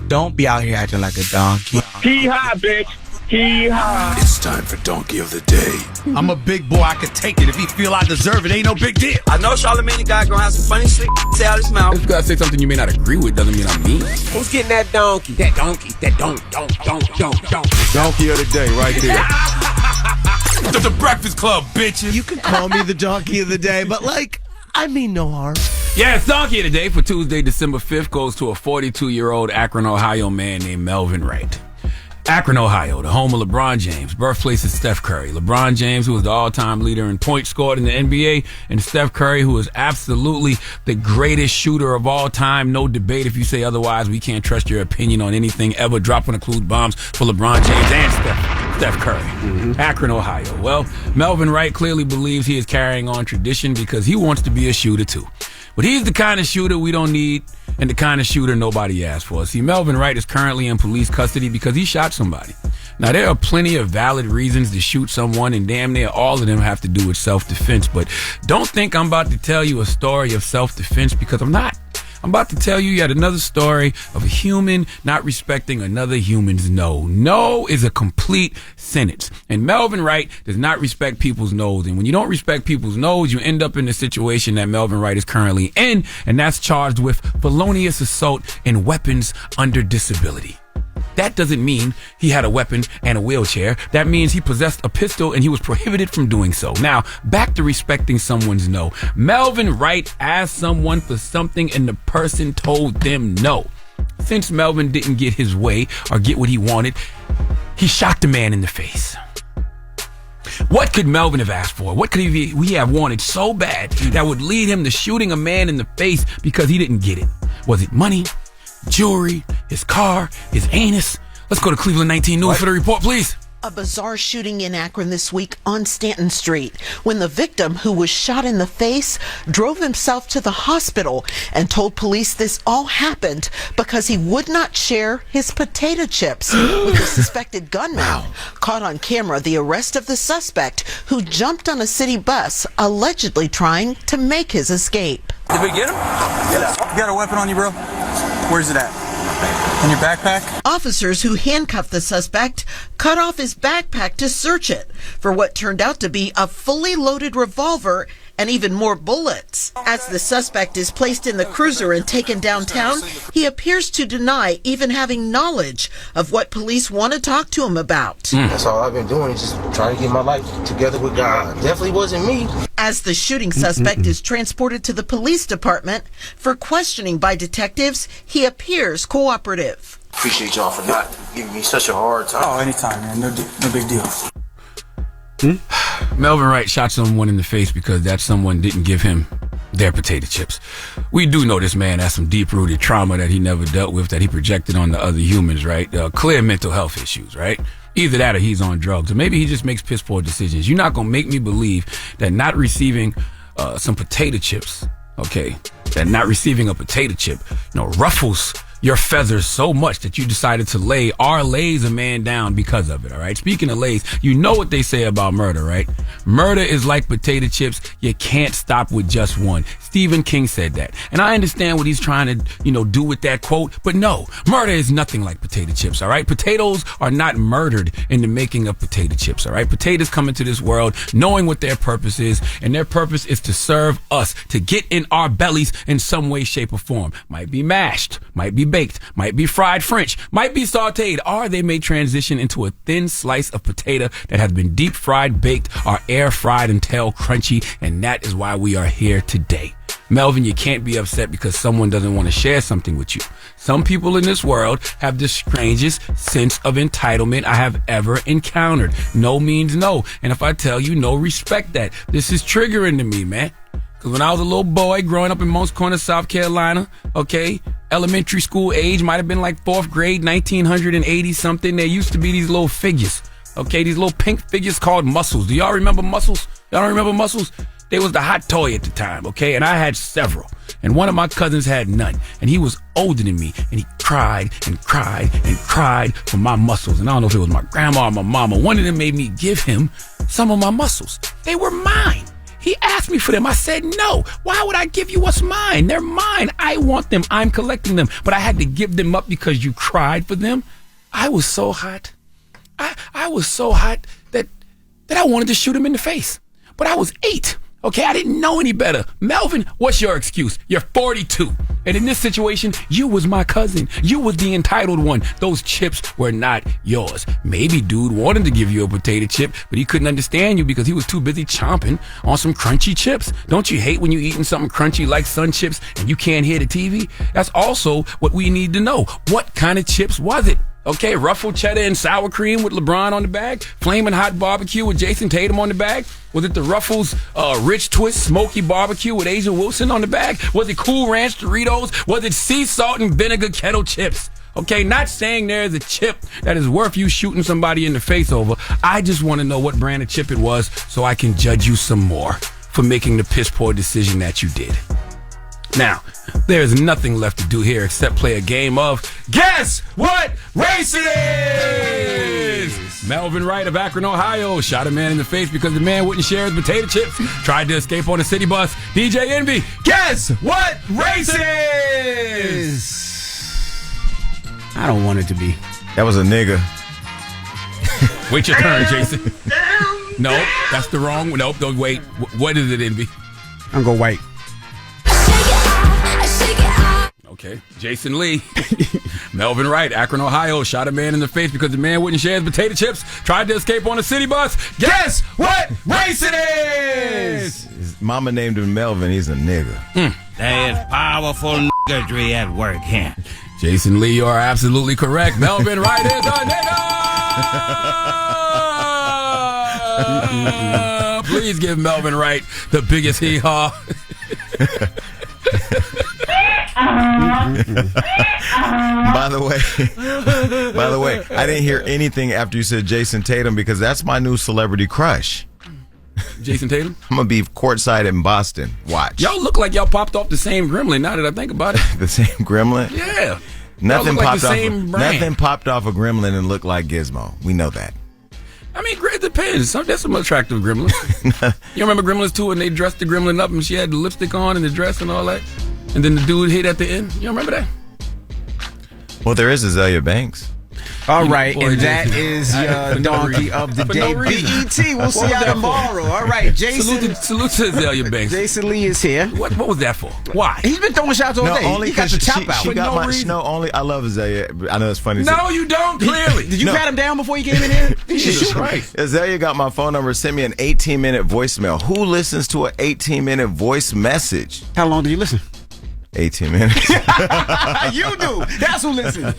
Don't be out here acting like a donkey. Hee-haw, bitch. Hee-haw. It's time for Donkey of the Day. I'm a big boy, I can take it. If he feel I deserve it, ain't no big deal. I know Charlamagne guy gonna have some funny shit say out his mouth. If you gotta say something you may not agree with, doesn't mean I'm mean. Who's getting that donkey? That donkey, that don't. Donkey of the Day, right there. The Breakfast Club, bitches. You can call me the donkey of the day, but I mean no harm. Yeah, it's Donkey of the Day for Tuesday, December 5th goes to a 42-year-old Akron, Ohio man named Melvin Wright. Akron, Ohio, the home of LeBron James, birthplace of Steph Curry. LeBron James, who is the all-time leader in points scored in the NBA, and Steph Curry, who is absolutely the greatest shooter of all time. No debate if you say otherwise. We can't trust your opinion on anything ever. Dropping the clue bombs for LeBron James and Steph Curry. Mm-hmm. Akron, Ohio. Well, Melvin Wright clearly believes he is carrying on tradition because he wants to be a shooter too. But he's the kind of shooter we don't need and the kind of shooter nobody asked for. See, Melvin Wright is currently in police custody because he shot somebody. Now, there are plenty of valid reasons to shoot someone, and damn near all of them have to do with self-defense. But don't think I'm about to tell you a story of self-defense, because I'm not. I'm about to tell you yet another story of a human not respecting another human's no. No is a complete sentence. And Melvin Wright does not respect people's no's. And when you don't respect people's no's, you end up in the situation that Melvin Wright is currently in, and that's charged with felonious assault and weapons under disability. That doesn't mean he had a weapon and a wheelchair. That means he possessed a pistol and he was prohibited from doing so. Now, back to respecting someone's no. Melvin Wright asked someone for something and the person told them no. Since Melvin didn't get his way or get what he wanted, he shot the man in the face. What could Melvin have asked for? What could he have wanted so bad that would lead him to shooting a man in the face because he didn't get it? Was it money? Jewelry, his car, his anus? Let's go to Cleveland 19 News for the report, please. A bizarre shooting in Akron this week on Stanton Street when the victim, who was shot in the face, drove himself to the hospital and told police this all happened because he would not share his potato chips with the suspected gunman. Wow. Caught on camera, the arrest of the suspect who jumped on a city bus, allegedly trying to make his escape. Did we get him? Yeah. You got a weapon on you, bro? Where's it at? In your backpack? Officers who handcuffed the suspect cut off his backpack to search it for what turned out to be a fully loaded revolver and even more bullets. As the suspect is placed in the cruiser and taken downtown, he appears to deny even having knowledge of what police want to talk to him about. That's all I've been doing, is just trying to get my life together with God. Definitely wasn't me. As the shooting suspect is transported to the police department for questioning by detectives, he appears cooperative. Appreciate y'all for not giving me such a hard time. Oh, anytime, man. No big deal. Melvin Wright shot someone in the face because that someone didn't give him their potato chips. We do know this man has some deep-rooted trauma that he never dealt with, that he projected on the other humans, right? Clear mental health issues, right? Either that or he's on drugs, or maybe he just makes piss-poor decisions. You're not going to make me believe that not receiving some potato chips, okay, that not receiving a potato chip, ruffles your feathers so much that you decided to lays a man down because of it, all right? Speaking of lays, you know what they say about murder, right? Murder is like potato chips. You can't stop with just one. Stephen King said that. And I understand what he's trying to, do with that quote, but no, murder is nothing like potato chips, all right? Potatoes are not murdered in the making of potato chips, all right? Potatoes come into this world knowing what their purpose is, and their purpose is to serve us, to get in our bellies in some way, shape, or form. Might be mashed, might be baked, might be fried French, might be sauteed, or they may transition into a thin slice of potato that has been deep fried, baked, or air fried until crunchy, and that is why we are here today. Melvin, you can't be upset because someone doesn't want to share something with you. Some people in this world have the strangest sense of entitlement I have ever encountered. No means no. And if I tell you no, respect that. This is triggering to me, man. Because when I was a little boy growing up in Most Corners, South Carolina, okay, elementary school age, might have been like 4th grade, 1980 something, there used to be these little figures, okay, these little pink figures called Muscles. Do y'all remember Muscles? Y'all don't remember Muscles? They was the hot toy at the time, okay, and I had several. And one of my cousins had none. And he was older than me. And he cried and cried and cried for my muscles. And I don't know if it was my grandma or my mama. One of them made me give him some of my muscles. They were mine. He asked me for them. I said no. Why would I give you what's mine? They're mine. I want them. I'm collecting them. But I had to give them up because you cried for them. I was so hot. I was so hot that I wanted to shoot him in the face. But I was 8. Okay, I didn't know any better. Melvin, what's your excuse? You're 42. And in this situation, you was my cousin. You was the entitled one. Those chips were not yours. Maybe dude wanted to give you a potato chip, but he couldn't understand you because he was too busy chomping on some crunchy chips. Don't you hate when you eating something crunchy like Sun Chips and you can't hear the TV? That's also what we need to know. What kind of chips was it? Okay, ruffled cheddar and sour cream with LeBron on the bag? Flaming hot barbecue with Jason Tatum on the bag? Was it the Ruffles Rich Twist Smoky Barbecue with Asia Wilson on the bag? Was it Cool Ranch Doritos? Was it sea salt and vinegar kettle chips? Okay, not saying there's a chip that is worth you shooting somebody in the face over. I just want to know what brand of chip it was so I can judge you some more for making the piss poor decision that you did. Now, there's nothing left to do here except play a game of Guess What Race It Is! Melvin Wright of Akron, Ohio shot a man in the face because the man wouldn't share his potato chips, tried to escape on a city bus. DJ Envy, guess what race it is? I don't want it to be. That was a nigga. Wait your turn, Jason. No, that's the wrong one. Nope, don't wait. What is it, Envy? I'm going to white. Okay, Jason Lee, Melvin Wright, Akron, Ohio, shot a man in the face because the man wouldn't share his potato chips, tried to escape on a city bus. Guess what race it is? His mama named him Melvin. He's a nigga. There's powerful niggery at work here. Jason Lee, you are absolutely correct. Melvin Wright is a nigga! Please give Melvin Wright the biggest hee-haw. By the way, I didn't hear anything after you said Jason Tatum because that's my new celebrity crush. Jason Tatum? I'm gonna be courtside in Boston. Watch. Y'all look like y'all popped off the same gremlin now that I think about it. The same gremlin? Yeah. Nothing Y'all look popped like the off. same brand. Nothing popped off a gremlin and looked like Gizmo. We know that. I mean, it depends. There's some attractive gremlins. You remember Gremlins 2 when they dressed the gremlin up and she had the lipstick on and the dress and all that? And then the dude hit at the end? You remember that? Well, there is Azalea Banks. All right, boy, and that Jason. is your donkey of the For day. no reason. BET, we'll see was y'all that for? tomorrow. All right, Jason. Salute to Azalea Banks. Jason Lee is here. What was that for? Why? He's been throwing shots all day. Only He got because the chop out. she got no my reason. only. I love Azalea. I know it's funny. No, you don't, clearly. Did you pat him down before you came in here? Jesus Christ. Azalea got my phone number. Sent me an 18-minute voicemail. Who listens to an 18-minute voice message? How long did you listen? 18 minutes. You do. That's who listens.